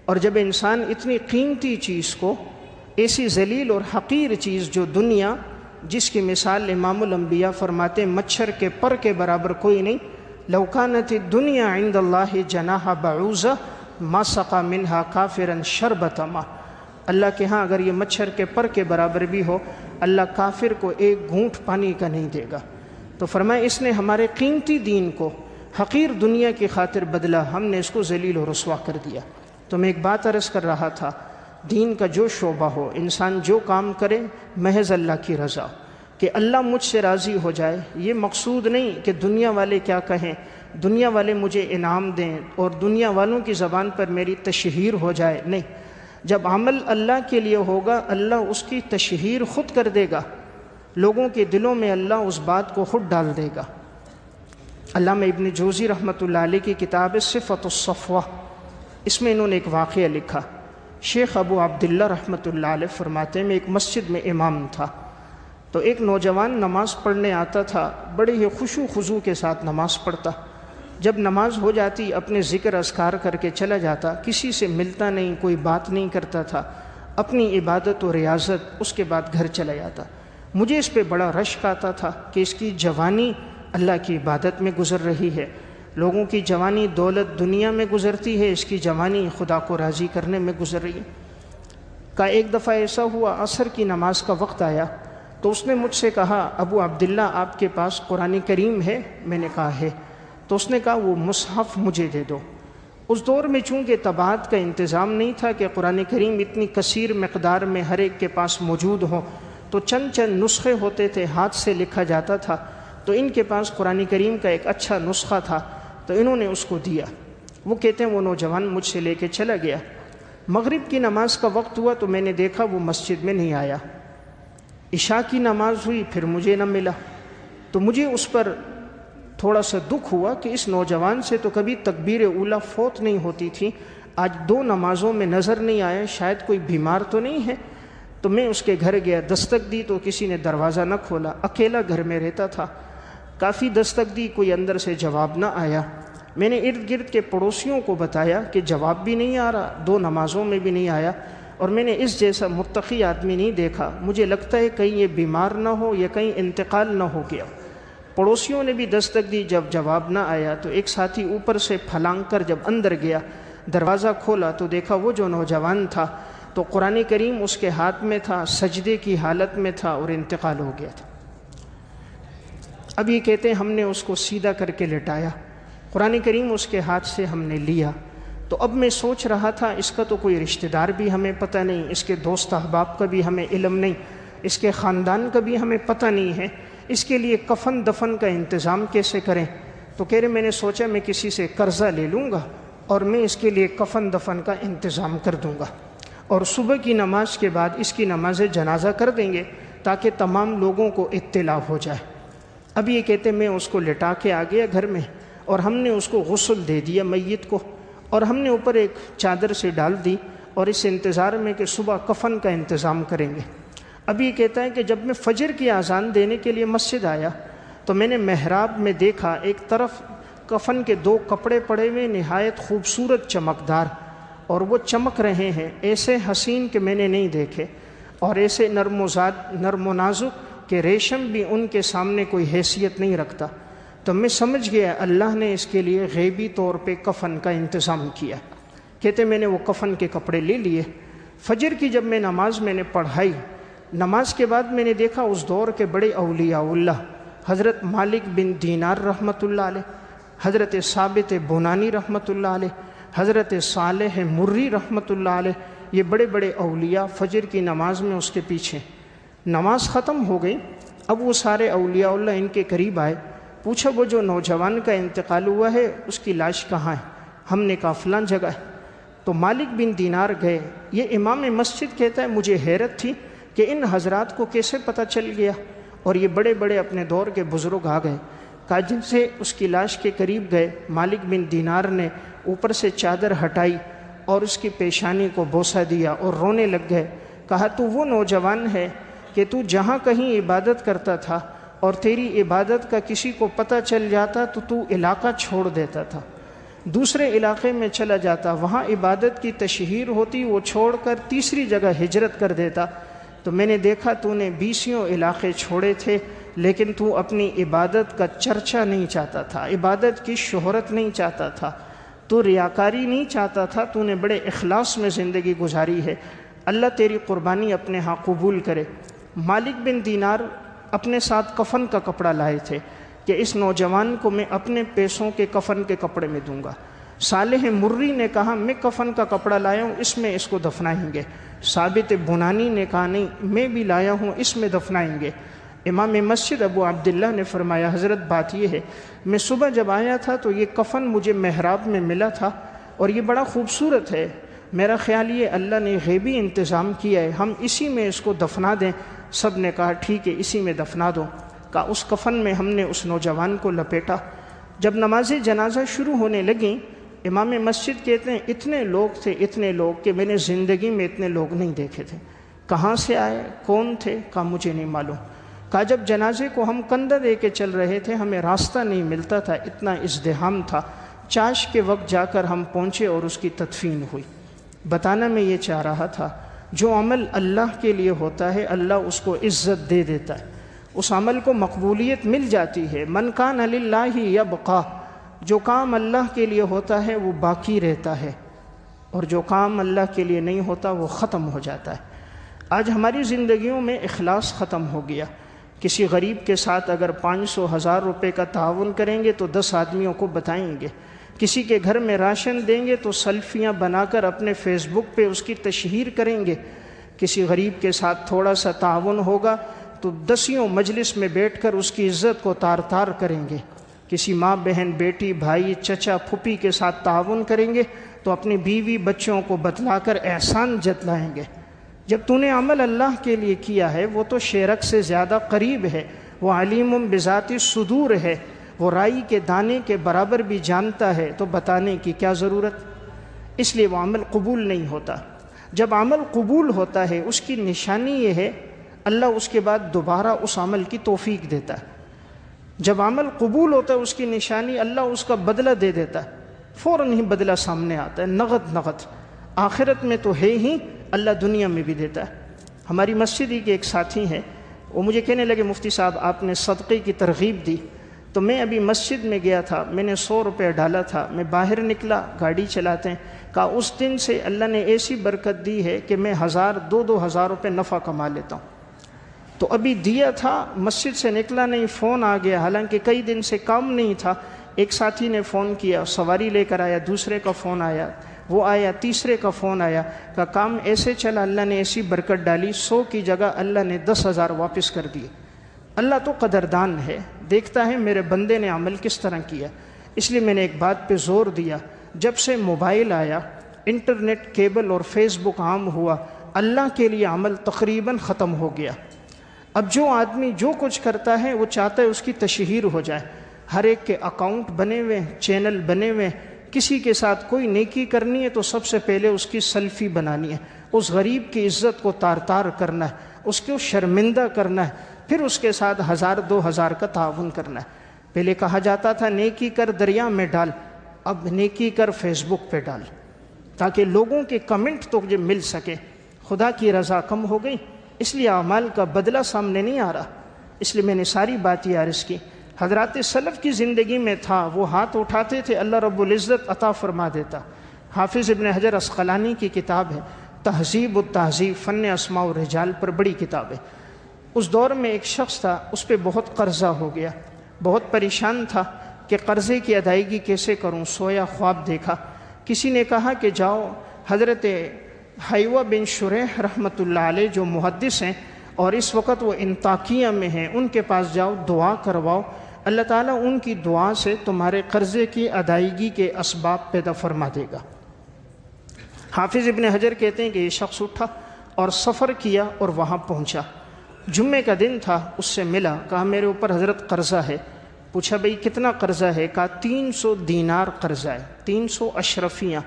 اور جب انسان اتنی قیمتی چیز کو، ایسی ذلیل اور حقیر چیز جو دنیا، جس کی مثال امام الانبیاء فرماتے ہیں مچھر کے پر کے برابر کوئی نہیں، لو کانت الدنیا عند اللہ جناح بعوضہ ما سقى منها کافرا شربۃ ماء، اللہ کے ہاں اگر یہ مچھر کے پر کے برابر بھی ہو، اللہ کافر کو ایک گھونٹ پانی کا نہیں دے گا۔ تو فرمایا اس نے ہمارے قیمتی دین کو حقیر دنیا کی خاطر بدلا، ہم نے اس کو ذلیل و رسوا کر دیا۔ تو میں ایک بات عرض کر رہا تھا، دین کا جو شعبہ ہو، انسان جو کام کرے محض اللہ کی رضا، کہ اللہ مجھ سے راضی ہو جائے۔ یہ مقصود نہیں کہ دنیا والے کیا کہیں، دنیا والے مجھے انعام دیں اور دنیا والوں کی زبان پر میری تشہیر ہو جائے، نہیں۔ جب عمل اللہ کے لیے ہوگا، اللہ اس کی تشہیر خود کر دے گا، لوگوں کے دلوں میں اللہ اس بات کو خود ڈال دے گا۔ علامہ ابن جوزی رحمۃ اللہ علیہ کی کتاب صفۃ الصفوہ، اس میں انہوں نے ایک واقعہ لکھا۔ شیخ ابو عبداللہ رحمۃ اللہ علیہ فرماتے ہیں میں ایک مسجد میں امام تھا، تو ایک نوجوان نماز پڑھنے آتا تھا، بڑے ہی خشوع و خضوع کے ساتھ نماز پڑھتا۔ جب نماز ہو جاتی اپنے ذکر اذکار کر کے چلا جاتا، کسی سے ملتا نہیں، کوئی بات نہیں کرتا تھا، اپنی عبادت و ریاضت، اس کے بعد گھر چلا جاتا۔ مجھے اس پہ بڑا رشک آتا تھا کہ اس کی جوانی اللہ کی عبادت میں گزر رہی ہے، لوگوں کی جوانی دولت دنیا میں گزرتی ہے، اس کی جوانی خدا کو راضی کرنے میں گزر رہی ہے۔ ایک دفعہ ایسا ہوا، عصر کی نماز کا وقت آیا تو اس نے مجھ سے کہا ابو عبداللہ آپ کے پاس قرآن کریم ہے؟ میں نے کہا ہے۔ تو اس نے کہا وہ مصحف مجھے دے دو۔ اس دور میں چونکہ طباعت کا انتظام نہیں تھا کہ قرآن کریم اتنی کثیر مقدار میں ہر ایک کے پاس موجود ہو، تو چند چند نسخے ہوتے تھے، ہاتھ سے لکھا جاتا تھا۔ تو ان کے پاس قرآن کریم کا ایک اچھا نسخہ تھا، تو انہوں نے اس کو دیا۔ وہ کہتے ہیں وہ نوجوان مجھ سے لے کے چلا گیا۔ مغرب کی نماز کا وقت ہوا تو میں نے دیکھا وہ مسجد میں نہیں آیا۔ عشاء کی نماز ہوئی، پھر مجھے نہ ملا۔ تو مجھے اس پر تھوڑا سا دکھ ہوا کہ اس نوجوان سے تو کبھی تکبیر اولیٰ فوت نہیں ہوتی تھی، آج 2 نمازوں میں نظر نہیں آیا، شاید کوئی بیمار تو نہیں ہے۔ تو میں اس کے گھر گیا، دستک دی تو کسی نے دروازہ نہ کھولا، اکیلا گھر میں رہتا تھا۔ کافی دستک دی، کوئی اندر سے جواب نہ آیا۔ میں نے ارد گرد کے پڑوسیوں کو بتایا کہ جواب بھی نہیں آ رہا، 2 نمازوں میں بھی نہیں آیا، اور میں نے اس جیسا متقی آدمی نہیں دیکھا، مجھے لگتا ہے کہیں یہ بیمار نہ ہو یا کہیں انتقال نہ ہو گیا۔ پڑوسیوں نے بھی دستک دی، جب جواب نہ آیا تو ایک ساتھی اوپر سے پھلانگ کر جب اندر گیا، دروازہ کھولا تو دیکھا وہ جو نوجوان تھا تو قرآن کریم اس کے ہاتھ میں تھا، سجدے کی حالت میں تھا اور انتقال ہو گیا تھا۔ اب یہ کہتے ہیں ہم نے اس کو سیدھا کر کے لٹایا، قرآن کریم اس کے ہاتھ سے ہم نے لیا۔ تو اب میں سوچ رہا تھا اس کا تو کوئی رشتہ دار بھی ہمیں پتہ نہیں، اس کے دوست احباب کا بھی ہمیں علم نہیں، اس کے خاندان کا بھی ہمیں پتہ نہیں ہے، اس کے لیے کفن دفن کا انتظام کیسے کریں؟ تو کہہ رہے میں نے سوچا میں کسی سے قرضہ لے لوں گا اور میں اس کے لیے کفن دفن کا انتظام کر دوں گا، اور صبح کی نماز کے بعد اس کی نماز جنازہ کر دیں گے تاکہ تمام لوگوں کو اطلاع ہو جائے۔ اب یہ کہتے میں اس کو لٹا کے آ گیا گھر میں، اور ہم نے اس کو غسل دے دیا میت کو، اور ہم نے اوپر ایک چادر سے ڈال دی، اور اس انتظار میں کہ صبح کفن کا انتظام کریں گے۔ اب یہ کہتا ہے کہ جب میں فجر کی اذان دینے کے لیے مسجد آیا تو میں نے محراب میں دیکھا ایک طرف کفن کے 2 کپڑے پڑے ہوئے نہایت خوبصورت چمکدار، اور وہ چمک رہے ہیں ایسے حسین کہ میں نے نہیں دیکھے، اور ایسے نرم و نازک کہ ریشم بھی ان کے سامنے کوئی حیثیت نہیں رکھتا۔ تو میں سمجھ گیا اللہ نے اس کے لیے غیبی طور پہ کفن کا انتظام کیا۔ کہتے میں نے وہ کفن کے کپڑے لے لیے۔ فجر کی جب میں نماز نے پڑھائی، نماز کے بعد میں نے دیکھا اس دور کے بڑے اولیاء اللہ، حضرت مالک بن دینار رحمۃ اللہ علیہ، حضرت ثابت بنانی رحمۃ اللہ علیہ، حضرت صالح مری رحمۃ اللہ علیہ، یہ بڑے بڑے اولیاء فجر کی نماز میں اس کے پیچھے۔ نماز ختم ہو گئی، اب وہ سارے اولیاء اللہ ان کے قریب آئے، پوچھا وہ جو نوجوان کا انتقال ہوا ہے اس کی لاش کہاں ہے؟ ہم نے کہا فلاں جگہ ہے۔ تو مالک بن دینار گئے۔ یہ امام مسجد کہتا ہے مجھے حیرت تھی کہ ان حضرات کو کیسے پتہ چل گیا، اور یہ بڑے بڑے اپنے دور کے بزرگ آ گئے۔ کہا جن سے اس کی لاش کے قریب گئے، مالک بن دینار نے اوپر سے چادر ہٹائی اور اس کی پیشانی کو بوسہ دیا اور رونے لگ گئے۔ کہا تو وہ نوجوان ہے کہ تو جہاں کہیں عبادت کرتا تھا اور تیری عبادت کا کسی کو پتہ چل جاتا تو علاقہ چھوڑ دیتا تھا، دوسرے علاقے میں چلا جاتا، وہاں عبادت کی تشہیر ہوتی، وہ چھوڑ کر تیسری جگہ ہجرت کر دیتا۔ تو میں نے دیکھا تو نے 20 علاقے چھوڑے تھے، لیکن تو اپنی عبادت کا چرچا نہیں چاہتا تھا، عبادت کی شہرت نہیں چاہتا تھا، تو ریاکاری نہیں چاہتا تھا، تو نے بڑے اخلاص میں زندگی گزاری ہے۔ اللہ تیری قربانی اپنے ہاں قبول کرے۔ مالک بن دینار اپنے ساتھ کفن کا کپڑا لائے تھے کہ اس نوجوان کو میں اپنے پیسوں کے کفن کے کپڑے میں دوں گا۔ صالح مری نے کہا میں کفن کا کپڑا لایا ہوں، اس میں اس کو دفنائیں گے۔ ثابت بنانی نے کہا نہیں، میں بھی لایا ہوں، اس میں دفنائیں گے۔ امام مسجد ابو عبداللہ نے فرمایا حضرت بات یہ ہے، میں صبح جب آیا تھا تو یہ کفن مجھے محراب میں ملا تھا اور یہ بڑا خوبصورت ہے، میرا خیال یہ اللہ نے غیبی انتظام کیا ہے، ہم اسی میں اس کو دفنا دیں۔ سب نے کہا ٹھیک ہے اسی میں دفنا دو۔ کہا اس کفن میں ہم نے اس نوجوان کو لپیٹا۔ جب نماز جنازہ شروع ہونے لگیں، امام مسجد کہتے ہیں اتنے لوگ تھے، اتنے لوگ کہ میں نے زندگی میں اتنے لوگ نہیں دیکھے تھے۔ کہاں سے آئے، کون تھے؟ کہا مجھے نہیں معلوم۔ کہا جب جنازے کو ہم کندھا دے کے چل رہے تھے ہمیں راستہ نہیں ملتا تھا، اتنا ازدحام تھا، چاش کے وقت جا کر ہم پہنچے اور اس کی تدفین ہوئی۔ بتانا میں یہ چاہ رہا تھا، جو عمل اللہ کے لیے ہوتا ہے اللہ اس کو عزت دے دیتا ہے، اس عمل کو مقبولیت مل جاتی ہے۔ من کان للہ یبقی، جو کام اللہ کے لیے ہوتا ہے وہ باقی رہتا ہے، اور جو کام اللہ کے لیے نہیں ہوتا وہ ختم ہو جاتا ہے۔ آج ہماری زندگیوں میں اخلاص ختم ہو گیا۔ کسی غریب کے ساتھ اگر 500,000 روپے کا تعاون کریں گے تو 10 آدمیوں کو بتائیں گے، کسی کے گھر میں راشن دیں گے تو سیلفیاں بنا کر اپنے فیس بک پہ اس کی تشہیر کریں گے، کسی غریب کے ساتھ تھوڑا سا تعاون ہوگا تو 10 مجلس میں بیٹھ کر اس کی عزت کو تار تار کریں گے، کسی ماں بہن بیٹی بھائی چچا پھوپھی کے ساتھ تعاون کریں گے تو اپنی بیوی بچوں کو بتلا کر احسان جتلائیں گے۔ جب تو نے عمل اللہ کے لیے کیا ہے وہ تو شرک سے زیادہ قریب ہے، وہ علیم بذات الصدور ہے، وہ رائی کے دانے کے برابر بھی جانتا ہے، تو بتانے کی کیا ضرورت؟ اس لیے وہ عمل قبول نہیں ہوتا۔ جب عمل قبول ہوتا ہے اس کی نشانی یہ ہے اللہ اس کے بعد دوبارہ اس عمل کی توفیق دیتا ہے۔ جب عمل قبول ہوتا ہے اس کی نشانی اللہ اس کا بدلہ دے دیتا ہے، فوراً ہی بدلہ سامنے آتا ہے، نقد۔ آخرت میں تو ہے ہی، اللہ دنیا میں بھی دیتا ہے۔ ہماری مسجد ہی کے ایک ساتھی ہیں، وہ مجھے کہنے لگے مفتی صاحب آپ نے صدقے کی ترغیب دی، تو میں ابھی مسجد میں گیا تھا، میں نے 100 روپے ڈالا تھا، میں باہر نکلا گاڑی چلاتے ہیں، کہا اس دن سے اللہ نے ایسی برکت دی ہے کہ میں 1000 2,000 روپے نفع کما لیتا ہوں۔ تو ابھی دیا تھا، مسجد سے نکلا نہیں، فون آ گیا، حالانکہ کئی دن سے کام نہیں تھا، ایک ساتھی نے فون کیا، سواری لے کر آیا، دوسرے کا فون آیا، وہ آیا، تیسرے کا فون آیا، کہ کام ایسے چلا، اللہ نے ایسی برکت ڈالی، 100 کی جگہ اللہ نے 10,000 واپس کر دیے۔ اللہ تو قدردان ہے، دیکھتا ہے میرے بندے نے عمل کس طرح کیا۔ اس لیے میں نے ایک بات پہ زور دیا، جب سے موبائل آیا، انٹرنیٹ کیبل اور فیس بک عام ہوا، اللہ کے لیے عمل تقریباً ختم ہو گیا۔ اب جو آدمی جو کچھ کرتا ہے وہ چاہتا ہے اس کی تشہیر ہو جائے، ہر ایک کے اکاؤنٹ بنے ہوئے، چینل بنے ہوئے، کسی کے ساتھ کوئی نیکی کرنی ہے تو سب سے پہلے اس کی سیلفی بنانی ہے، اس غریب کی عزت کو تار تار کرنا ہے، اس کو شرمندہ کرنا ہے، پھر اس کے ساتھ 1000 2,000 کا تعاون کرنا ہے۔ پہلے کہا جاتا تھا نیکی کر دریا میں ڈال، اب نیکی کر فیس بک پہ ڈال، تاکہ لوگوں کے کمنٹ تو مجھے مل سکے۔ خدا کی رضا کم ہو گئی، اس لیے اعمال کا بدلہ سامنے نہیں آ رہا۔ اس لیے میں نے ساری بات یہ عرض کی، حضرات سلف کی زندگی میں تھا، وہ ہاتھ اٹھاتے تھے اللہ رب العزت عطا فرما دیتا۔ حافظ ابن حجر عسقلانی کی کتاب ہے تہذیب التہذیب، فن اسماء الرجال پر بڑی کتاب ہے۔ اس دور میں ایک شخص تھا، اس پہ بہت قرضہ ہو گیا، بہت پریشان تھا کہ قرضے کی ادائیگی کیسے کروں، سویا خواب دیکھا، کسی نے کہا کہ جاؤ حضرت حیوہ بن شریح رحمۃ اللہ علیہ جو محدث ہیں اور اس وقت وہ انطاکیہ میں ہیں، ان کے پاس جاؤ، دعا کرواؤ، اللہ تعالیٰ ان کی دعا سے تمہارے قرضے کی ادائیگی کے اسباب پیدا فرما دے گا۔ حافظ ابن حجر کہتے ہیں کہ یہ شخص اٹھا اور سفر کیا اور وہاں پہنچا، جمعے کا دن تھا، اس سے ملا، کہا میرے اوپر حضرت قرضہ ہے۔ پوچھا بھئی کتنا قرضہ ہے؟ کہا 300 دینار قرضہ ہے، 300 اشرفیاں،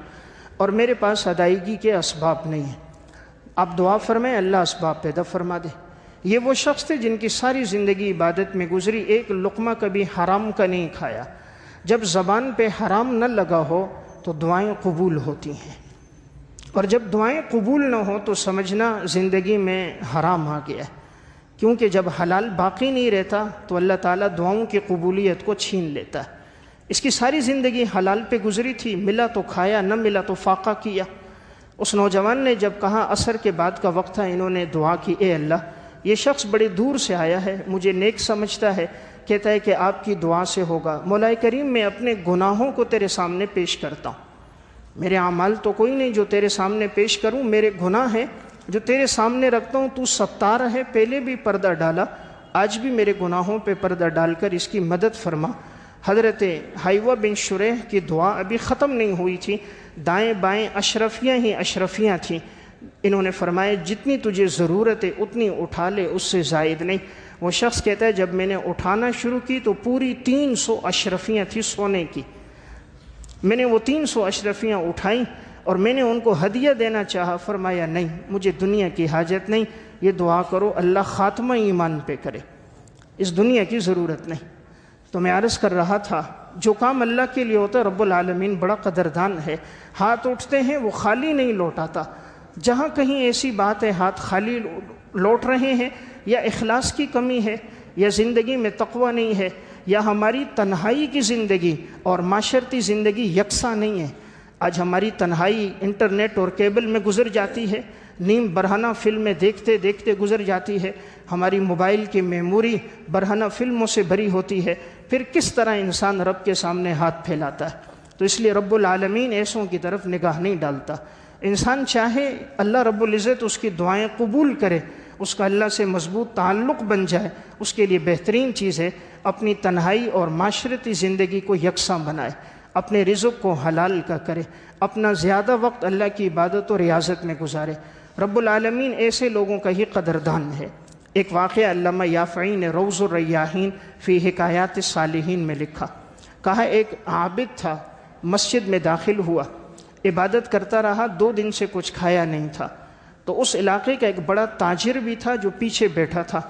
اور میرے پاس ادائیگی کے اسباب نہیں ہیں، آپ دعا فرمائیں اللہ اسباب پیدا فرما دے۔ یہ وہ شخص تھے جن کی ساری زندگی عبادت میں گزری، ایک لقمہ کبھی حرام کا نہیں کھایا، جب زبان پہ حرام نہ لگا ہو تو دعائیں قبول ہوتی ہیں، اور جب دعائیں قبول نہ ہو تو سمجھنا زندگی میں حرام آ گیا ہے، کیونکہ جب حلال باقی نہیں رہتا تو اللہ تعالیٰ دعاؤں کی قبولیت کو چھین لیتا ہے۔ اس کی ساری زندگی حلال پہ گزری تھی، ملا تو کھایا، نہ ملا تو فاقہ کیا۔ اس نوجوان نے جب کہا، عصر کے بعد کا وقت تھا، انہوں نے دعا کی، اے اللہ یہ شخص بڑے دور سے آیا ہے، مجھے نیک سمجھتا ہے، کہتا ہے کہ آپ کی دعا سے ہوگا۔ مولا کریم میں اپنے گناہوں کو تیرے سامنے پیش کرتا ہوں، میرے اعمال تو کوئی نہیں جو تیرے سامنے پیش کروں، میرے گناہ ہیں جو تیرے سامنے رکھتا ہوں، تو ستار ہے، پہلے بھی پردہ ڈالا، آج بھی میرے گناہوں پہ پردہ ڈال کر اس کی مدد فرما۔ حضرت حیوہ بن شریح کی دعا ابھی ختم نہیں ہوئی تھی، دائیں بائیں اشرفیاں ہی اشرفیاں تھیں، انہوں نے فرمایا جتنی تجھے ضرورت ہے اتنی اٹھا لے، اس سے زائد نہیں۔ وہ شخص کہتا ہے جب میں نے اٹھانا شروع کی تو پوری 300 اشرفیاں تھیں سونے کی، میں نے وہ 300 اشرفیاں اٹھائیں اور میں نے ان کو ہدیہ دینا چاہا، فرمایا نہیں مجھے دنیا کی حاجت نہیں، یہ دعا کرو اللہ خاتمہ ایمان پہ کرے، اس دنیا کی ضرورت نہیں۔ تو میں عرض کر رہا تھا جو کام اللہ کے لیے ہوتا ہے رب العالمین بڑا قدردان ہے، ہاتھ اٹھتے ہیں وہ خالی نہیں لوٹاتا۔ جہاں کہیں ایسی بات ہے ہاتھ خالی لوٹ رہے ہیں، یا اخلاص کی کمی ہے، یا زندگی میں تقوی نہیں ہے، یا ہماری تنہائی کی زندگی اور معاشرتی زندگی یکساں نہیں ہے۔ آج ہماری تنہائی انٹرنیٹ اور کیبل میں گزر جاتی ہے، نیم برہنہ فلمیں دیکھتے دیکھتے گزر جاتی ہے، ہماری موبائل کی میموری برہنہ فلموں سے بھری ہوتی ہے، پھر کس طرح انسان رب کے سامنے ہاتھ پھیلاتا ہے؟ تو اس لیے رب العالمین ایسوں کی طرف نگاہ نہیں ڈالتا۔ انسان چاہے اللہ رب العزت اس کی دعائیں قبول کرے، اس کا اللہ سے مضبوط تعلق بن جائے، اس کے لیے بہترین چیز ہے اپنی تنہائی اور معاشرتی زندگی کو یکساں بنائے، اپنے رزق کو حلال کا کرے، اپنا زیادہ وقت اللہ کی عبادت و ریاضت میں گزارے۔ رب العالمین ایسے لوگوں کا ہی قدردان ہے۔ ایک واقعہ علامہ یافعی نے روض الریاحین فی حکایات الصالحین میں لکھا، کہا ایک عابد تھا، مسجد میں داخل ہوا، عبادت کرتا رہا، 2 دن سے کچھ کھایا نہیں تھا۔ تو اس علاقے کا ایک بڑا تاجر بھی تھا جو پیچھے بیٹھا تھا۔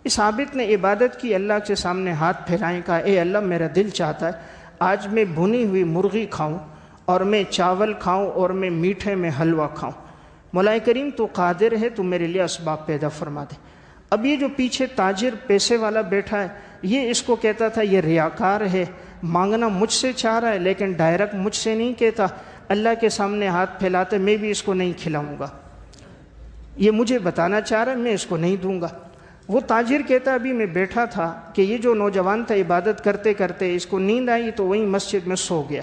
اس عابد نے عبادت کی، اللہ کے سامنے ہاتھ پھیلائیں، کہا اے اللہ میرا دل چاہتا ہے آج میں بھنی ہوئی مرغی کھاؤں، اور میں چاول کھاؤں، اور میں میٹھے میں حلوہ کھاؤں۔ مولا کریم تو قادر ہے، تو میرے لیے اسباب پیدا فرما دے۔ اب یہ جو پیچھے تاجر پیسے والا بیٹھا ہے، یہ اس کو کہتا تھا یہ ریاکار ہے، مانگنا مجھ سے چاہ رہا ہے لیکن ڈائریکٹ مجھ سے نہیں کہتا، اللہ کے سامنے ہاتھ پھیلاتے میں بھی اس کو نہیں کھلاؤں گا، یہ مجھے بتانا چاہ رہا ہے میں اس کو نہیں دوں گا۔ وہ تاجر کہتا ابھی میں بیٹھا تھا کہ یہ جو نوجوان تھا عبادت کرتے کرتے اس کو نیند آئی تو وہیں مسجد میں سو گیا۔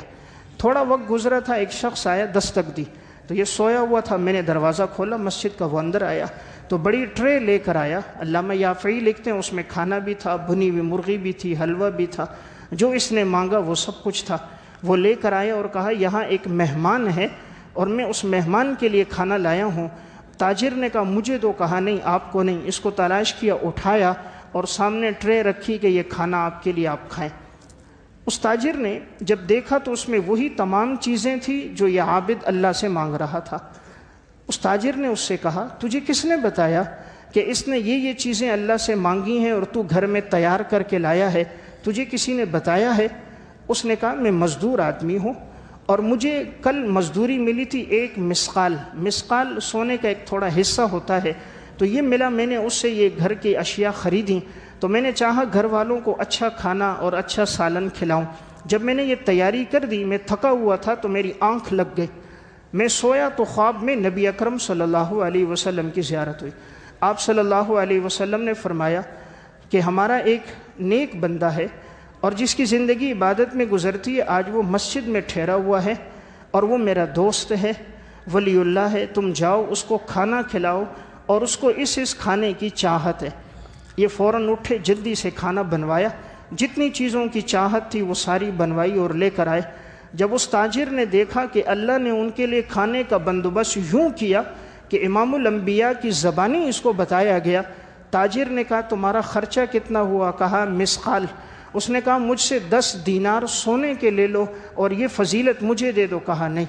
تھوڑا وقت گزرا تھا، ایک شخص آیا، دستک دی تو یہ سویا ہوا تھا، میں نے دروازہ کھولا مسجد کا، وہ اندر آیا تو بڑی ٹرے لے کر آیا۔ علامہ یافعی لکھتے ہیں اس میں کھانا بھی تھا، بھنی ہوئی مرغی بھی تھی، حلوہ بھی تھا، جو اس نے مانگا وہ سب کچھ تھا۔ وہ لے کر آیا اور کہا یہاں ایک مہمان ہے اور میں اس مہمان کے لیے کھانا لایا ہوں۔ تاجر نے کہا مجھے تو کہا نہیں، آپ کو نہیں۔ اس کو تلاش کیا، اٹھایا اور سامنے ٹرے رکھی کہ یہ کھانا آپ کے لیے، آپ کھائیں۔ اس تاجر نے جب دیکھا تو اس میں وہی تمام چیزیں تھیں جو یہ عابد اللہ سے مانگ رہا تھا۔ اس تاجر نے اس سے کہا تجھے کس نے بتایا کہ اس نے یہ چیزیں اللہ سے مانگی ہیں اور تو گھر میں تیار کر کے لایا ہے؟ تجھے کسی نے بتایا ہے؟ اس نے کہا میں مزدور آدمی ہوں اور مجھے کل مزدوری ملی تھی 1 مسقال، مسقال سونے کا ایک تھوڑا حصہ ہوتا ہے، تو یہ ملا، میں نے اس سے یہ گھر کی اشیاء خریدیں، تو میں نے چاہا گھر والوں کو اچھا کھانا اور اچھا سالن کھلاؤں۔ جب میں نے یہ تیاری کر دی، میں تھکا ہوا تھا تو میری آنکھ لگ گئی، میں سویا تو خواب میں نبی اکرم صلی اللہ علیہ وسلم کی زیارت ہوئی۔ آپ صلی اللہ علیہ وسلم نے فرمایا کہ ہمارا ایک نیک بندہ ہے اور جس کی زندگی عبادت میں گزرتی ہے، آج وہ مسجد میں ٹھہرا ہوا ہے اور وہ میرا دوست ہے، ولی اللہ ہے، تم جاؤ اس کو کھانا کھلاؤ اور اس کو اس کھانے کی چاہت ہے۔ یہ فوراً اٹھے، جلدی سے کھانا بنوایا، جتنی چیزوں کی چاہت تھی وہ ساری بنوائی اور لے کر آئے۔ جب اس تاجر نے دیکھا کہ اللہ نے ان کے لیے کھانے کا بندوبست یوں کیا کہ امام الانبیاء کی زبانی اس کو بتایا گیا، تاجر نے کہا تمہارا خرچہ کتنا ہوا؟ کہا مسقال۔ اس نے کہا مجھ سے 10 دینار سونے کے لے لو اور یہ فضیلت مجھے دے دو۔ کہا نہیں۔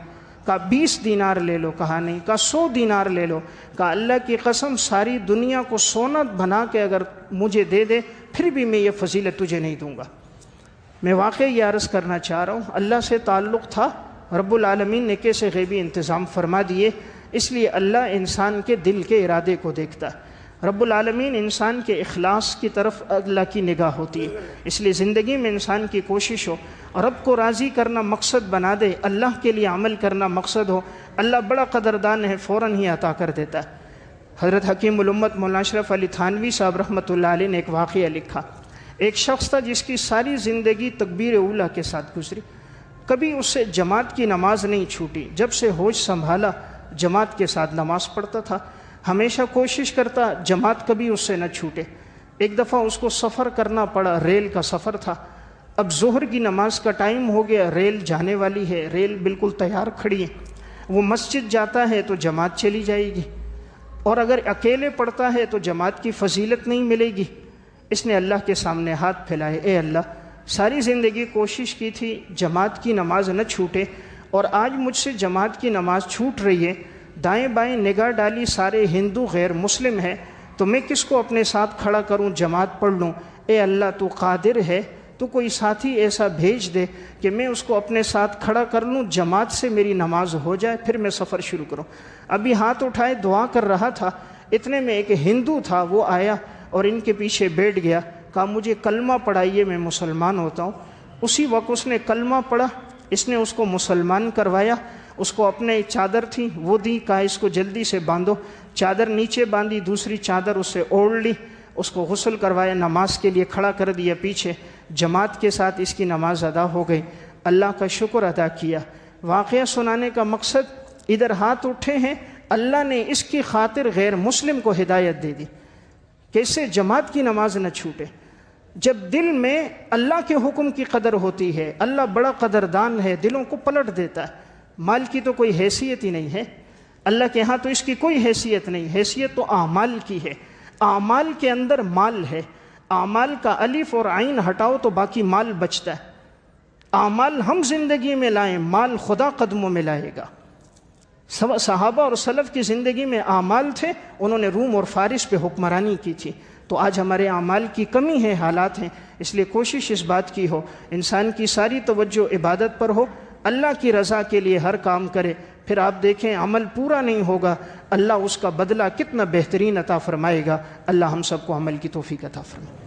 کہا 20 دینار لے لو۔ کہا نہیں۔ کہا 100 دینار لے لو۔ کہا اللہ کی قسم ساری دنیا کو سونا بنا کے اگر مجھے دے دے پھر بھی میں یہ فضیلت تجھے نہیں دوں گا۔ میں واقعی یہ عرض کرنا چاہ رہا ہوں، اللہ سے تعلق تھا، رب العالمین نے کیسے غیبی انتظام فرما دیے، اس لیے اللہ انسان کے دل کے ارادے کو دیکھتا ہے۔ رب العالمین انسان کے اخلاص کی طرف اللہ کی نگاہ ہوتی ہے، اس لیے زندگی میں انسان کی کوشش ہو، رب کو راضی کرنا مقصد بنا دے، اللہ کے لیے عمل کرنا مقصد ہو، اللہ بڑا قدردان ہے، فوراً ہی عطا کر دیتا ہے۔ حضرت حکیم الامت مولانا اشرف علی تھانوی صاحب رحمۃ اللہ علیہ نے ایک واقعہ لکھا۔ ایک شخص تھا جس کی ساری زندگی تکبیر اولیٰ کے ساتھ گزری، کبھی اس سے جماعت کی نماز نہیں چھوٹی، جب سے ہوش سنبھالا جماعت کے ساتھ نماز پڑھتا تھا، ہمیشہ کوشش کرتا جماعت کبھی اس سے نہ چھوٹے۔ ایک دفعہ اس کو سفر کرنا پڑا، ریل کا سفر تھا، اب ظہر کی نماز کا ٹائم ہو گیا، ریل جانے والی ہے، ریل بالکل تیار کھڑی ہے، وہ مسجد جاتا ہے تو جماعت چلی جائے گی، اور اگر اکیلے پڑھتا ہے تو جماعت کی فضیلت نہیں ملے گی۔ اس نے اللہ کے سامنے ہاتھ پھیلائے، اے اللہ، ساری زندگی کوشش کی تھی جماعت کی نماز نہ چھوٹے، اور آج مجھ سے جماعت کی نماز چھوٹ رہی ہے، دائیں بائیں نگاہ ڈالی سارے ہندو غیر مسلم ہیں، تو میں کس کو اپنے ساتھ کھڑا کروں، جماعت پڑھ لوں؟ اے اللہ، تو قادر ہے، تو کوئی ساتھی ایسا بھیج دے کہ میں اس کو اپنے ساتھ کھڑا کر لوں، جماعت سے میری نماز ہو جائے، پھر میں سفر شروع کروں۔ ابھی ہاتھ اٹھائے دعا کر رہا تھا، اتنے میں ایک ہندو تھا، وہ آیا اور ان کے پیچھے بیٹھ گیا، کہا مجھے کلمہ پڑھائیے، میں مسلمان ہوتا ہوں۔ اسی وقت اس نے کلمہ پڑھا، اس نے اس کو مسلمان کروایا، اس کو اپنے چادر تھی وہ دی، کہا اس کو جلدی سے باندھو، چادر نیچے باندھی، دوسری چادر اس سے اوڑھ لی، اس کو غسل کروایا، نماز کے لیے کھڑا کر دیا پیچھے، جماعت کے ساتھ اس کی نماز ادا ہو گئی، اللہ کا شکر ادا کیا۔ واقعہ سنانے کا مقصد، ادھر ہاتھ اٹھے ہیں، اللہ نے اس کی خاطر غیر مسلم کو ہدایت دے دی کہ اس سے جماعت کی نماز نہ چھوٹے۔ جب دل میں اللہ کے حکم کی قدر ہوتی ہے، اللہ بڑا قدردان ہے، دلوں کو پلٹ دیتا ہے۔ مال کی تو کوئی حیثیت ہی نہیں ہے، اللہ کے ہاں تو اس کی کوئی حیثیت نہیں، حیثیت تو اعمال کی ہے، اعمال کے اندر مال ہے، اعمال کا الف اور عین ہٹاؤ تو باقی مال بچتا ہے۔ اعمال ہم زندگی میں لائیں، مال خدا قدموں میں لائے گا۔ صحابہ اور سلف کی زندگی میں اعمال تھے، انہوں نے روم اور فارس پہ حکمرانی کی تھی، تو آج ہمارے اعمال کی کمی ہے، حالات ہیں، اس لیے کوشش اس بات کی ہو، انسان کی ساری توجہ عبادت پر ہو، اللہ کی رضا کے لیے ہر کام کرے، پھر آپ دیکھیں عمل پورا نہیں ہوگا، اللہ اس کا بدلہ کتنا بہترین عطا فرمائے گا۔ اللہ ہم سب کو عمل کی توفیق عطا فرمائے۔